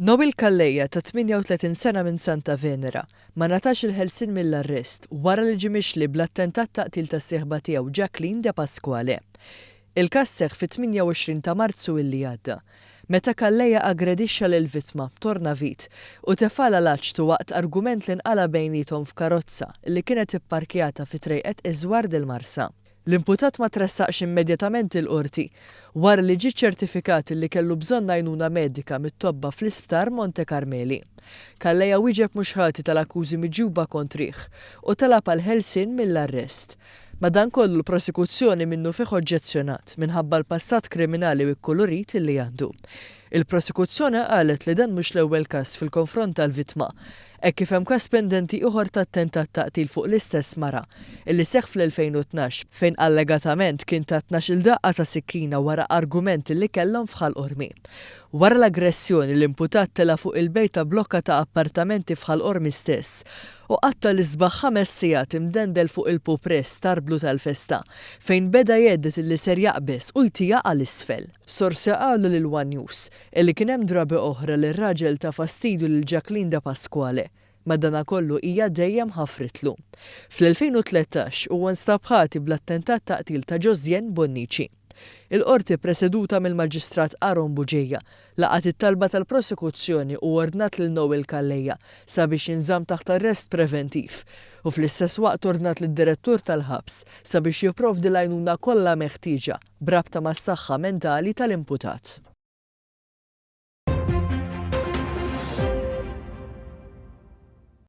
Noel Calleja ta' 38 sena minn Santa Venera ma natax il-ħelsien mill-arrest wara li ġie Mixli bl-attentat taqtil Tas-Sieħba tiegħu Jacueline Depasquale. Il-każ seħħ fit-28 ta' Marzu illi għadda, meta Calleja aggredixxa lill-vittma TURNAVIT u tefa l-aċtu waqt argument li nqala bejniethom f'karozza li kienet ipparkjata fi triqet iżwar il-Marsa. L-imputat ma tressaqx immedjatament il-qorti wara li ġie ċertifikat li kellu bżonn għajnuna medika mit-tobba fl-isptar Monte Carmeli. Calleja wieġeb mhux ħati tal-akkużi miġjuba kontrih u talab għall-ħelsien mill-arrest. Madankollu l-prosekuzzjoni minnu fih oġġezzjonat minħabba l-passat kriminali u kkolorit li għandu. Il-prosekuzzjoni qalet li dan mhux l-ewwel każ fil-konfront tal-vittma, hekk kif hemm każ pendenti ieħor ta' attentat taqtil fuq l-istess mara illi seħħ fl-2012 fejn allegatament kien ta' 12 daqqa ta' sikkina wara argument li kellhom fħal qormi. Wara l-aggressjoni l-imputat tela fuq il-bejt ta' blokka ta' appartamenti fħal qormi stess u qatta l-isbaħ 5 sigħat imdendel fuq il-pupress tarblu tal-festa fejn beda jeddet illi ser jaqbes u jtija għall-isfel. Sorsi qalu lil One News illi kien hemm drabi oħra li r-raġel ta' fastidju lil Jacueline Depasquale madankollu hija dejjem ħafritlu. Fl-2013 huwa nstab ħati bl-attentat taqtil ta' Bonnici. Il-qorti preseduta mill-Maġistrat Aron Buġeja laqat it-talba tal-prosekuzzjoni u ordnat lil Noel Calleja sabiex inżamm taħt arrest preventiv u fl-istess waqt ordnat lid-direttur tal-ħabs sabiex jipprovdi l-għajnuna kollha meħtieġa brabta mas-saħħa mentali tal-imputat.